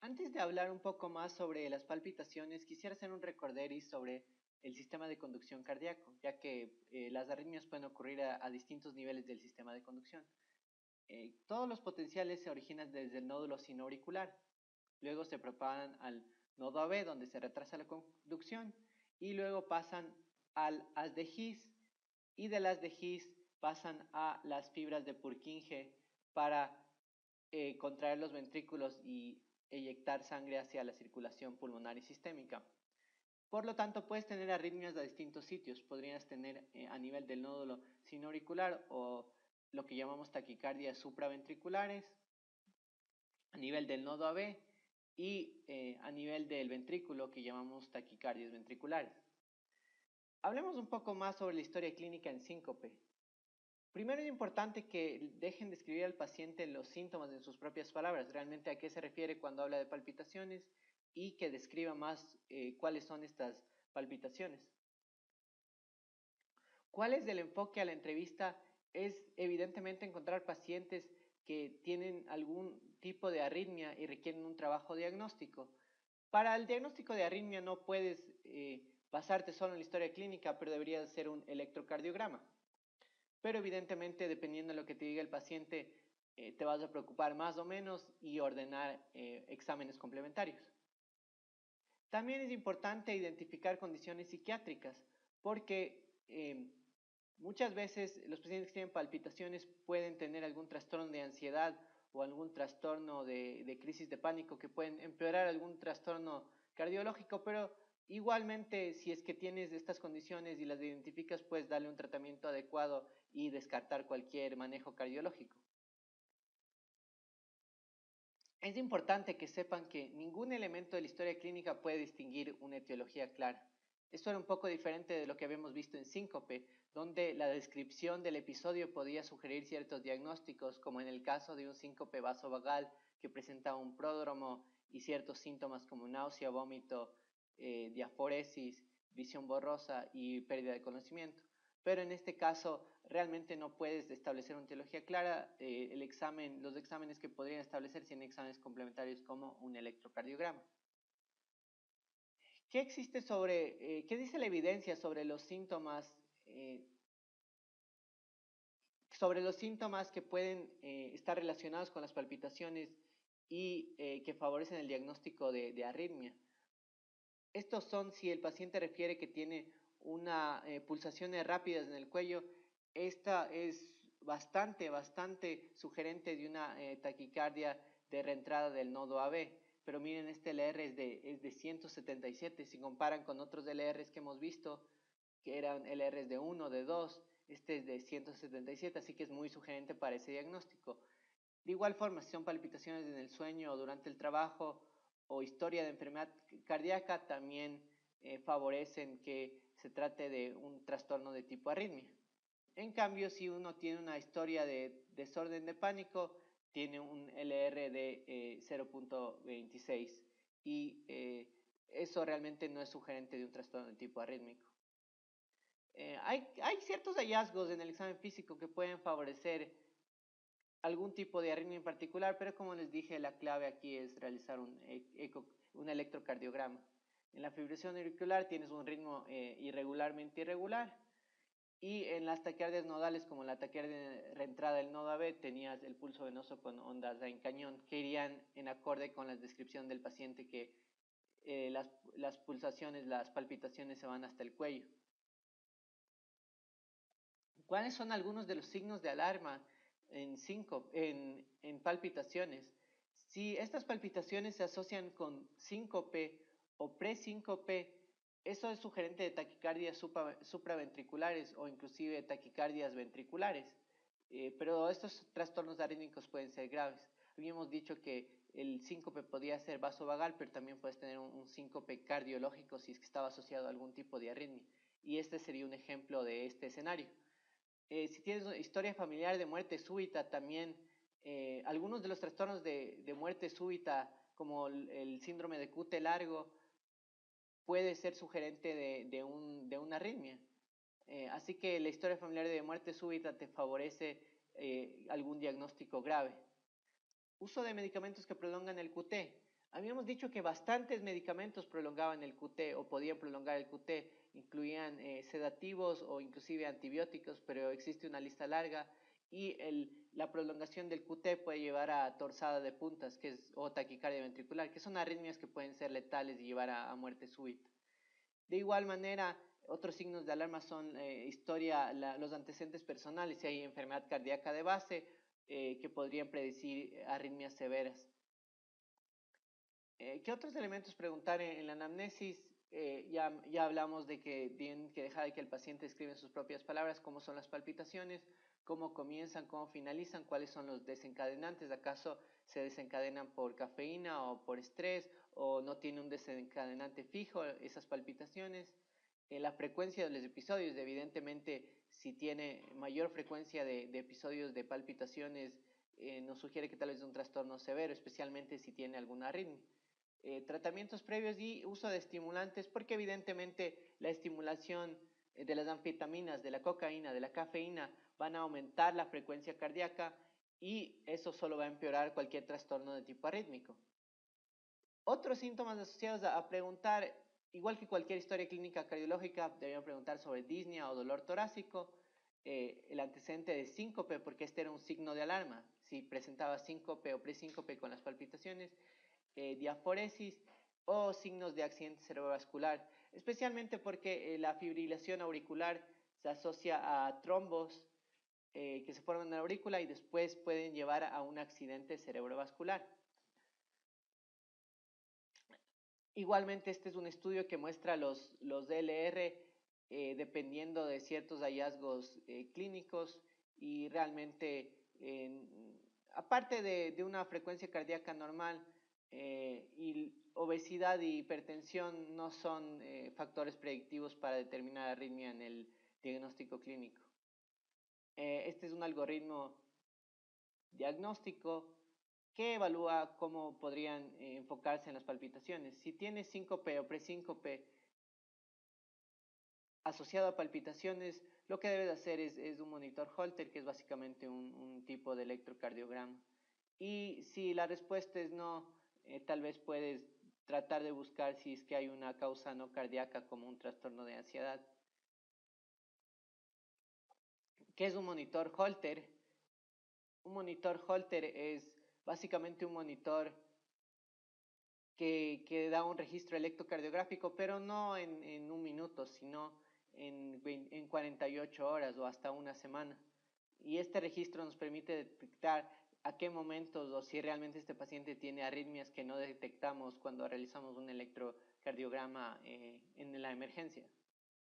Antes de hablar un poco más sobre las palpitaciones, quisiera hacer un recorderis sobre el sistema de conducción cardíaco, ya que las arritmias pueden ocurrir a distintos niveles del sistema de conducción. Todos los potenciales se originan desde el nódulo sinoauricular, luego se propagan al nodo AB, donde se retrasa la conducción, y luego pasan al haz de His, y del haz de His pasan a las fibras de Purkinje para contraer los ventrículos y eyectar sangre hacia la circulación pulmonar y sistémica. Por lo tanto, puedes tener arritmias a distintos sitios. Podrías tener a nivel del nódulo sinoauricular o lo que llamamos taquicardias supraventriculares, a nivel del nodo AB y a nivel del ventrículo que llamamos taquicardias ventriculares. Hablemos un poco más sobre la historia clínica en síncope. Primero es importante que dejen de escribir al paciente los síntomas en sus propias palabras, realmente a qué se refiere cuando habla de palpitaciones y que describa más cuáles son estas palpitaciones. ¿Cuál es el enfoque a la entrevista? Es evidentemente encontrar pacientes que tienen algún tipo de arritmia y requieren un trabajo diagnóstico. Para el diagnóstico de arritmia no puedes basarte solo en la historia clínica, pero debería ser un electrocardiograma. Pero evidentemente, dependiendo de lo que te diga el paciente, te vas a preocupar más o menos y ordenar exámenes complementarios. También es importante identificar condiciones psiquiátricas, porque muchas veces los pacientes que tienen palpitaciones pueden tener algún trastorno de ansiedad o algún trastorno de crisis de pánico que pueden empeorar algún trastorno cardiológico, pero igualmente si es que tienes estas condiciones y las identificas, puedes darle un tratamiento adecuado y descartar cualquier manejo cardiológico. Es importante que sepan que ningún elemento de la historia clínica puede distinguir una etiología clara. Esto era un poco diferente de lo que habíamos visto en síncope, donde la descripción del episodio podía sugerir ciertos diagnósticos, como en el caso de un síncope vasovagal que presenta un pródromo y ciertos síntomas como náusea, vómito, diaforesis, visión borrosa y pérdida de conocimiento. Pero en este caso realmente no puedes establecer una etiología clara. Los exámenes que podrían establecer son exámenes complementarios como un electrocardiograma. ¿Qué existe qué dice la evidencia sobre los síntomas que pueden estar relacionados con las palpitaciones y que favorecen el diagnóstico de arritmia? Estos son si el paciente refiere que tiene una pulsaciones rápidas en el cuello. Esta es bastante sugerente de una taquicardia de reentrada del nodo AB. Pero miren, este LR es de 177. Si comparan con otros LRs que hemos visto, que eran LRs de 1, de 2, este es de 177, así que es muy sugerente para ese diagnóstico. De igual forma, si son palpitaciones en el sueño o durante el trabajo o historia de enfermedad cardíaca, también favorecen que se trate de un trastorno de tipo arritmia. En cambio, si uno tiene una historia de desorden de pánico, tiene un LR de 0.26 y eso realmente no es sugerente de un trastorno de tipo arrítmico. Hay ciertos hallazgos en el examen físico que pueden favorecer algún tipo de arritmia en particular, pero como les dije, la clave aquí es realizar un electrocardiograma. En la fibrilación auricular tienes un ritmo irregularmente irregular, y en las taquicardias nodales, como la taquicardia de reentrada del nodo AB, tenías el pulso venoso con ondas en cañón, que irían en acorde con la descripción del paciente que las pulsaciones, las palpitaciones se van hasta el cuello. ¿Cuáles son algunos de los signos de alarma en palpitaciones? Si estas palpitaciones se asocian con síncope o presíncope, eso es sugerente de taquicardias supraventriculares o inclusive taquicardias ventriculares. Pero estos trastornos arrítmicos pueden ser graves. Habíamos dicho que el síncope podía ser vasovagal, pero también puedes tener un síncope cardiológico si es que estaba asociado a algún tipo de arritmia. Y este sería un ejemplo de este escenario. Si tienes una historia familiar de muerte súbita, también algunos de los trastornos de muerte súbita, como el síndrome de QT largo, puede ser sugerente de una arritmia. Así que la historia familiar de muerte súbita te favorece algún diagnóstico grave. Uso de medicamentos que prolongan el QT. Habíamos dicho que bastantes medicamentos prolongaban el QT o podían prolongar el QT, incluían sedativos o inclusive antibióticos, pero existe una lista larga y la prolongación del QT puede llevar a torsada de puntas o taquicardia ventricular, que son arritmias que pueden ser letales y llevar a muerte súbita. De igual manera, otros signos de alarma son los antecedentes personales, si hay enfermedad cardíaca de base, que podrían predecir arritmias severas. ¿Qué otros elementos preguntar en la anamnesis? Ya hablamos de que tienen que dejar que el paciente escriba en sus propias palabras cómo son las palpitaciones, cómo comienzan, cómo finalizan, cuáles son los desencadenantes, acaso se desencadenan por cafeína o por estrés, o no tiene un desencadenante fijo esas palpitaciones. La frecuencia de los episodios, evidentemente, si tiene mayor frecuencia de episodios de palpitaciones, nos sugiere que tal vez es un trastorno severo, especialmente si tiene alguna arritmia. Tratamientos previos y uso de estimulantes, porque evidentemente la estimulación de las anfetaminas, de la cocaína, de la cafeína, van a aumentar la frecuencia cardíaca y eso solo va a empeorar cualquier trastorno de tipo arrítmico. Otros síntomas asociados a preguntar, igual que cualquier historia clínica cardiológica, deberían preguntar sobre disnea o dolor torácico, el antecedente de síncope, porque este era un signo de alarma, si presentaba síncope o presíncope con las palpitaciones, diaforesis o signos de accidente cerebrovascular, especialmente porque la fibrilación auricular se asocia a trombos que se forman en la aurícula y después pueden llevar a un accidente cerebrovascular. Igualmente, este es un estudio que muestra los DLR dependiendo de ciertos hallazgos clínicos y realmente, aparte de una frecuencia cardíaca normal, y obesidad y hipertensión no son factores predictivos para determinar arritmia en el diagnóstico clínico. Este es un algoritmo diagnóstico que evalúa cómo podrían enfocarse en las palpitaciones. Si tiene síncope o presíncope asociado a palpitaciones, lo que debes hacer es un monitor Holter, que es básicamente un tipo de electrocardiograma. Y si la respuesta es no, tal vez puedes tratar de buscar si es que hay una causa no cardíaca como un trastorno de ansiedad. ¿Qué es un monitor Holter? Un monitor Holter es básicamente un monitor que da un registro electrocardiográfico, pero no en un minuto, sino en 48 horas o hasta una semana. Y este registro nos permite detectar a qué momentos o si realmente este paciente tiene arritmias que no detectamos cuando realizamos un electrocardiograma en la emergencia.